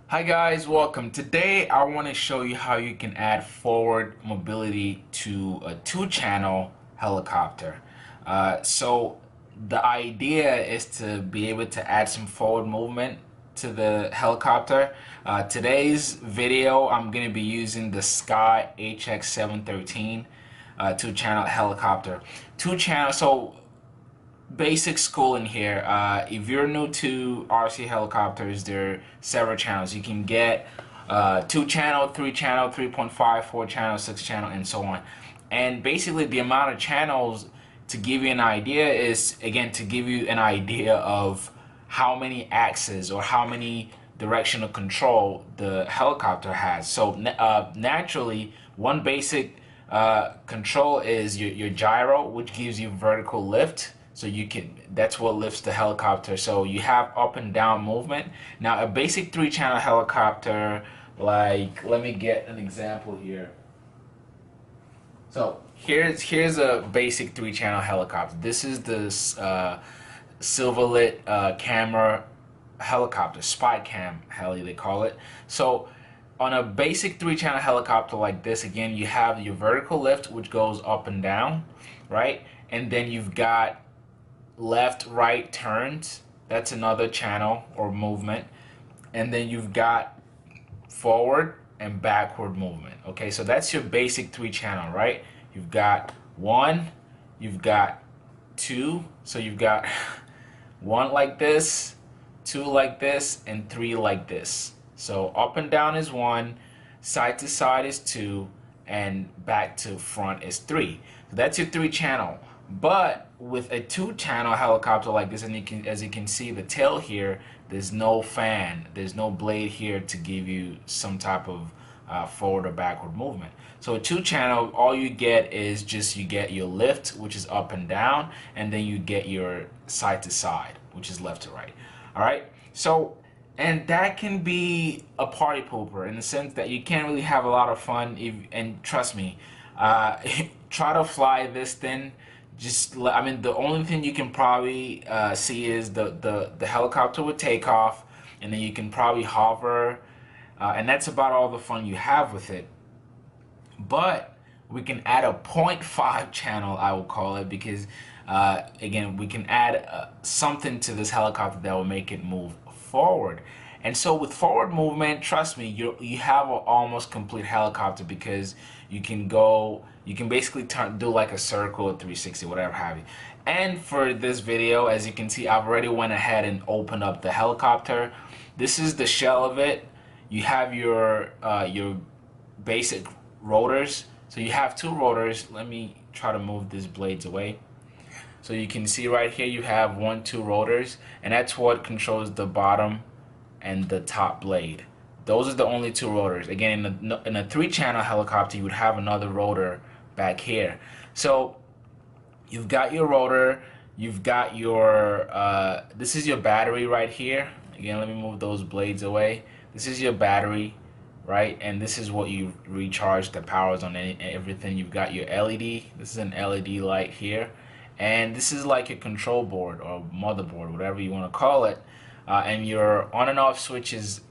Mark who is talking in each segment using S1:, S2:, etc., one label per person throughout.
S1: Hi guys, welcome. Today I want to show you how you can add forward mobility to a two-channel helicopter. So the idea is to be able to add some forward movement to the helicopter. Today's video I'm going to be using the Sky HX713 two-channel helicopter. Two-channel, so basic schooling here. If you're new to RC helicopters, there are several channels. You can get 2 channel, 3 channel, 3.5, 4 channel, 6 channel, and so on. And basically, the amount of channels, to give you an idea, is again to give you an idea of how many axes or how many directional control the helicopter has. So naturally, one basic control is your gyro, which gives you vertical lift. So you can, that's what lifts the helicopter. So you have up and down movement. Now a basic 3 channel helicopter, like, let me get an example here. So here's a basic 3 channel helicopter. This is the Silverlit camera helicopter, spy cam heli they call it. So on a basic 3 channel helicopter like this, again, you have your vertical lift, which goes up and down, right? And then you've got left right turns, that's another channel or movement, and then you've got forward and backward movement. Okay, so that's your basic 3 channel, right? You've got 1, you've got 2, so you've got 1 like this, 2 like this, and 3 like this. So up and down is 1, side to side is 2, and back to front is 3. So that's your 3 channel. But with a 2 channel helicopter like this, and as you can see the tail here, there's no fan, there's no blade here to give you some type of forward or backward movement. So a 2 channel, all you get is just, you get your lift, which is up and down, and then you get your side to side, which is left to right. All right, so, and that can be a party pooper in the sense that you can't really have a lot of fun and trust me, try to fly this thing. I mean, the only thing you can probably see is the helicopter would take off, and then you can probably hover, and that's about all the fun you have with it. But we can add a 0.5 channel, I will call it, because again, we can add something to this helicopter that will make it move forward. And so with forward movement, trust me, you have an almost complete helicopter, because you can basically do like a circle, a 360, whatever have you. And for this video, as you can see, I've already went ahead and opened up the helicopter. This is the shell of it. You have your basic rotors. So you have 2 rotors. Let me try to move these blades away. So you can see right here you have 1, 2 rotors, and that's what controls the bottom and the top blade. Those are the only 2 rotors. Again, in a 3 channel helicopter, you would have another rotor back here. So you've got your rotor, you've got your, this is your battery right here. Again, let me move those blades away. This is your battery, right? And this is what you recharge the powers on everything. You've got your LED. This is an LED light here. And this is like a control board or motherboard, whatever you want to call it. And your on and off switches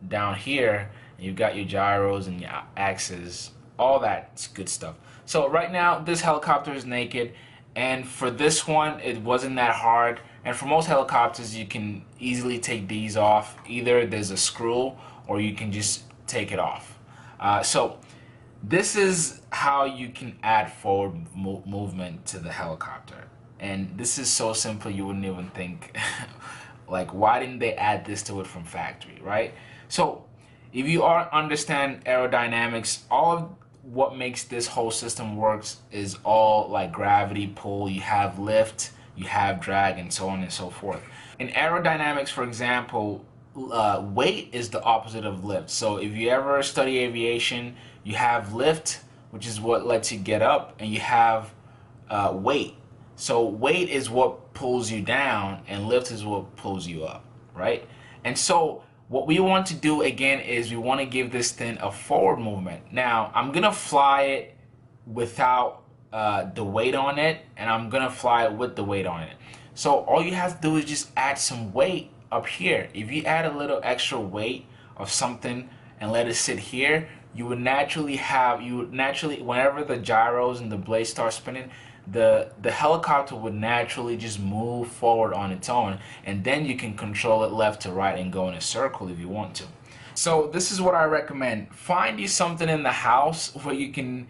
S1: down here. And you've got your gyros and your axes, all that good stuff. So right now, this helicopter is naked. And for this one, it wasn't that hard. And for most helicopters, you can easily take these off. Either there's a screw or you can just take it off. So this is how you can add forward movement to the helicopter. And this is so simple you wouldn't even think, like, why didn't they add this to it from factory, right? So if you understand aerodynamics, all of what makes this whole system works is all like gravity, pull, you have lift, you have drag, and so on and so forth. In aerodynamics, for example, weight is the opposite of lift. So if you ever study aviation, you have lift, which is what lets you get up, and you have weight. So weight is what pulls you down, and lift is what pulls you up, right? And so what we want to do again is we want to give this thing a forward movement. Now I'm gonna fly it without the weight on it, and I'm gonna fly it with the weight on it. So all you have to do is just add some weight up here. If you add a little extra weight of something and let it sit here, you would naturally whenever the gyros and the blade start spinning, the helicopter would naturally just move forward on its own, and then you can control it left to right and go in a circle if you want to. So this is what I recommend. Find you something in the house where you can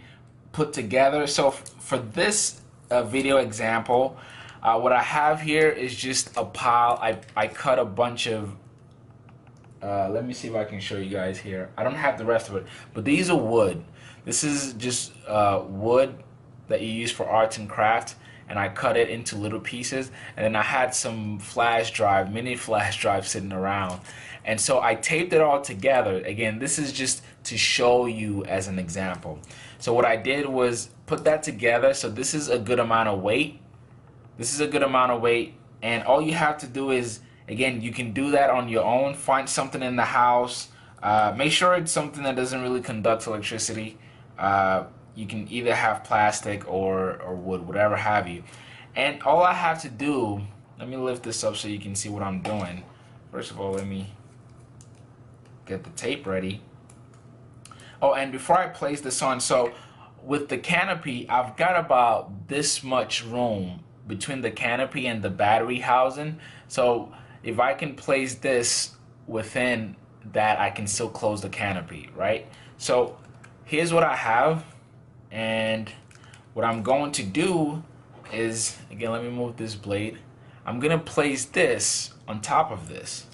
S1: put together. So for this video example, what I have here is just a pile. I cut a bunch of let me see if I can show you guys here. I don't have the rest of it, but these are wood. This is just wood that you use for arts and crafts, and I cut it into little pieces, and then I had some mini flash drive sitting around, and so I taped it all together. Again, this is just to show you as an example. So what I did was put that together. So this is a good amount of weight. This is a good amount of weight, and all you have to do is, again, you can do that on your own. Find something in the house. Make sure it's something that doesn't really conduct electricity. You can either have plastic or wood, whatever have you. And all I have to do, let me lift this up so you can see what I'm doing. First of all, let me get the tape ready. Oh, and before I place this on, so with the canopy, I've got about this much room between the canopy and the battery housing. So if I can place this within that, I can still close the canopy, right? So here's what I have, and what I'm going to do is, again, let me move this blade. I'm gonna place this on top of this,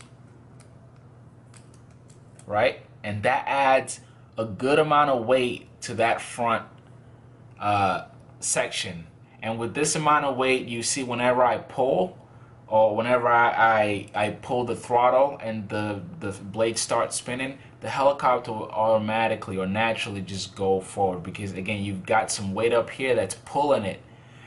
S1: right? And that adds a good amount of weight to that front section. And with this amount of weight, you see whenever I pull, or whenever I pull the throttle and the blade starts spinning, the helicopter will automatically or naturally just go forward, because again, you've got some weight up here that's pulling it.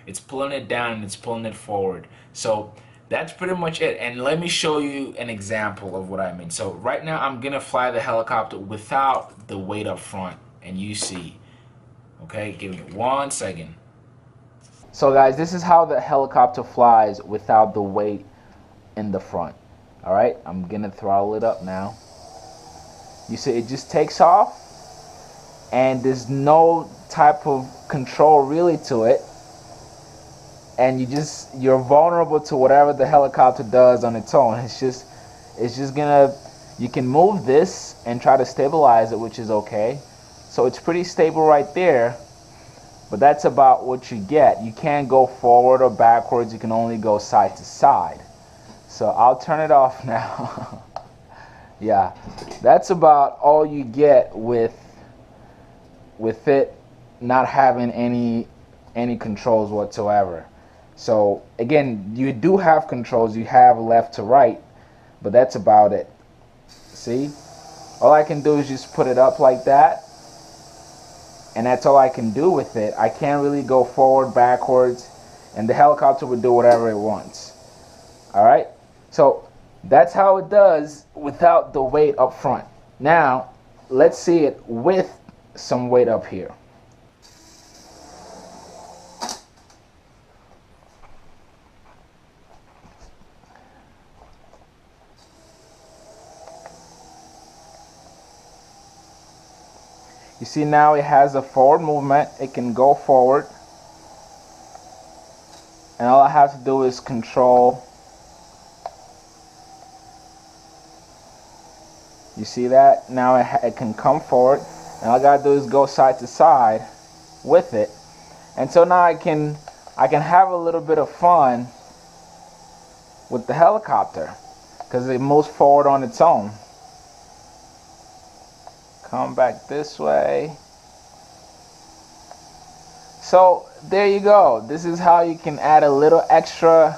S1: It's pulling it down and it's pulling it forward. So that's pretty much it. And let me show you an example of what I mean. So right now I'm gonna fly the helicopter without the weight up front, and you see. Okay, give me 1 second. So guys, this is how the helicopter flies without the weight in the front. Alright, I'm gonna throttle it up now. You see it just takes off, and there's no type of control really to it, and you're vulnerable to whatever the helicopter does on its own. It's just gonna, you can move this and try to stabilize it, which is okay. So it's pretty stable right there. But that's about what you get. You can't go forward or backwards. You can only go side to side. So I'll turn it off now. Yeah, that's about all you get with it not having any controls whatsoever. So again, you do have controls. You have left to right, but that's about it. See? All I can do is just put it up like that. And that's all I can do with it. I can't really go forward, backwards, and the helicopter would do whatever it wants. Alright? So that's how it does without the weight up front. Now, let's see it with some weight up here. You see now it has a forward movement. It can go forward. And all I have to do is control. You see that? Now it can come forward. And all I gotta do is go side to side with it. And so now I can have a little bit of fun with the helicopter, because it moves forward on its own. Come back this way. So there you go. This is how you can add a little extra,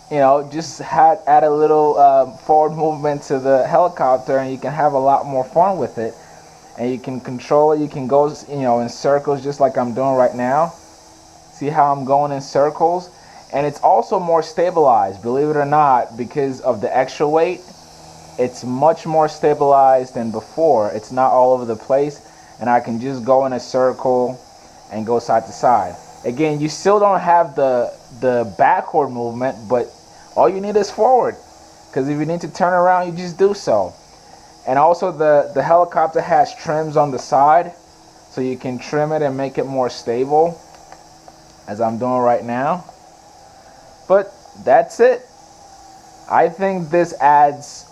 S1: just add a little forward movement to the helicopter, and you can have a lot more fun with it. And you can control it. You can go, in circles just like I'm doing right now. See how I'm going in circles? And it's also more stabilized, believe it or not, because of the extra weight. It's much more stabilized than before. It's not all over the place, and I can just go in a circle and go side to side. Again, you still don't have the backward movement, but all you need is forward, because if you need to turn around, you just do so. And also the helicopter has trims on the side, so you can trim it and make it more stable, as I'm doing right now. But that's it. I think this adds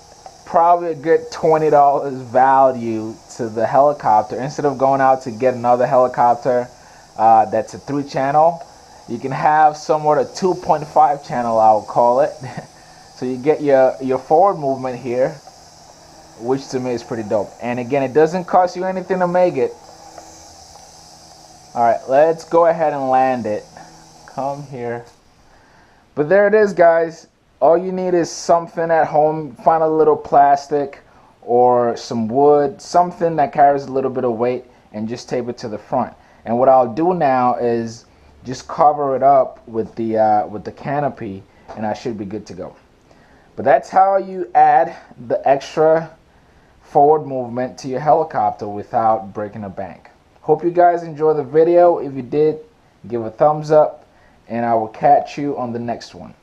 S1: probably a good $20 value to the helicopter. Instead of going out to get another helicopter that's a 3-channel, you can have somewhat a 2.5 channel, I'll call it. So you get your forward movement here, which to me is pretty dope. And again, it doesn't cost you anything to make it. Alright, let's go ahead and land it. Come here. But there it is, guys. All you need is something at home. Find a little plastic or some wood, something that carries a little bit of weight, and just tape it to the front. And what I'll do now is just cover it up with the canopy, and I should be good to go. But that's how you add the extra forward movement to your helicopter without breaking a bank. Hope you guys enjoyed the video. If you did, give a thumbs up, and I will catch you on the next one.